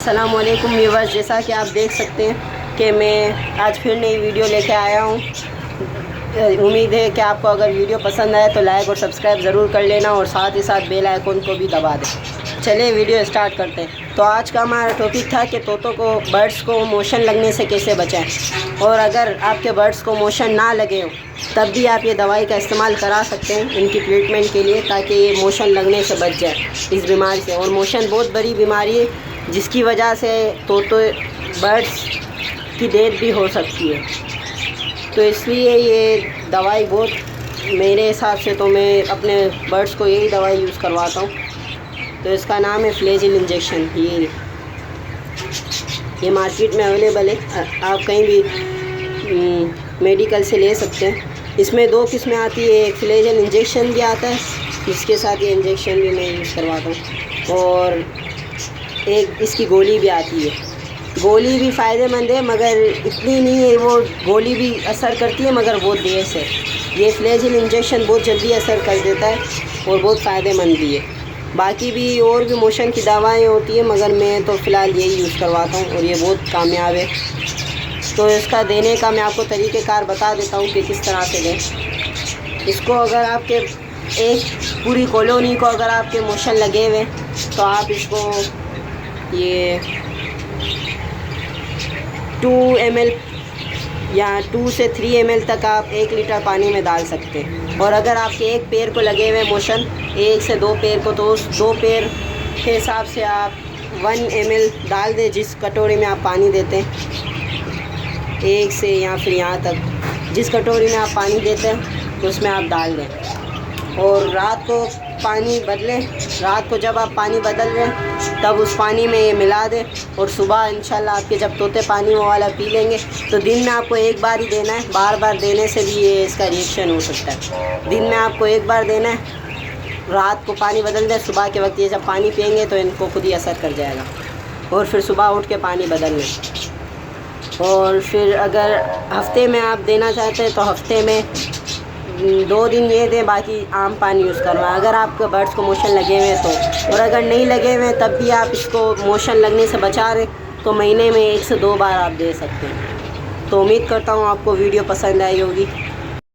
अस्सलाम वालेकुम व्यूअर्स, जैसा कि आप देख सकते हैं कि मैं आज फिर नई वीडियो लेके आया हूँ। उम्मीद है कि आपको अगर वीडियो पसंद आए तो लाइक और सब्सक्राइब ज़रूर कर लेना और साथ ही साथ बेल आइकन को भी दबा दें। चलिए वीडियो स्टार्ट करते हैं। तो आज का हमारा टॉपिक था कि तोतों को बर्ड्स को मोशन लगने से कैसे बचाएं, और अगर आपके बर्ड्स को मोशन ना लगे हो तब भी आप ये दवाई का इस्तेमाल करा सकते हैं इनकी ट्रीटमेंट के लिए, ताकि ये मोशन लगने से बच जाए इस बीमारी से। और मोशन बहुत बड़ी बीमारी है जिसकी वजह से तोतों बर्ड्स की डेथ भी हो सकती है। तो इसलिए ये दवाई बहुत, मेरे हिसाब से तो मैं अपने बर्ड्स को यही दवाई यूज़ करवाता हूँ। तो इसका नाम है फ्लैजिल इंजेक्शन। ये मार्केट में अवेलेबल है, आप कहीं भी मेडिकल से ले सकते हैं। इसमें दो किस्में आती है, एक फ्लैजिल इंजेक्शन भी आता है जिसके साथ ये इंजेक्शन भी मैं यूज़ करवाता हूँ, और एक इसकी गोली भी आती है। गोली भी फ़ायदेमंद है मगर इतनी नहीं है, वो गोली भी असर करती है मगर बहुत देर से। ये फ्लैजिल इंजेक्शन बहुत जल्दी असर कर देता है और बहुत फ़ायदेमंद भी है। बाकी भी और भी मोशन की दवाएं होती है मगर मैं तो फ़िलहाल यही यूज़ करवाता हूँ और ये बहुत कामयाब है। तो इसका देने का मैं आपको तरीक़ेकार बता देता हूँ कि किस तरह से दें इसको। अगर आपके एक पूरी कॉलोनी को अगर आपके मोशन लगे हुए तो आप इसको ये 2 ml या 2 से 3 ml तक आप 1 लीटर पानी में डाल सकते हैं। और अगर आपके एक पैर को लगे हुए मोशन, 1 से 2 पैर को, तो उस 2 पैर के हिसाब से आप 1 ml डाल दें जिस कटोरी में आप पानी देते हैं, 1 से या फिर यहाँ तक जिस कटोरी में आप पानी देते हैं तो उसमें आप डाल दें। और रात को पानी बदलें, रात को जब आप पानी बदल रहे हैं तब उस पानी में ये मिला दें, और सुबह इंशाल्लाह आपके जब तोते पानी वो वाला पी लेंगे तो दिन में आपको एक बार ही देना है। बार बार देने से भी ये इसका रिएक्शन हो सकता है। दिन में आपको एक बार देना है, रात को पानी बदल दें, सुबह के वक्त ये जब पानी पिएंगे तो इनको खुद ही असर कर जाएगा। और फिर सुबह उठ के पानी बदल लें। और फिर अगर हफ्ते में आप देना चाहते हैं तो हफ्ते में 2 दिन ये दें, बाकी आम पानी यूज़ करवाएं अगर आपके बर्ड्स को मोशन लगे हुए तो। और अगर नहीं लगे हुए तब भी आप इसको मोशन लगने से बचा रहे तो महीने में 1 से 2 बार आप दे सकते हैं। तो उम्मीद करता हूँ आपको वीडियो पसंद आई होगी।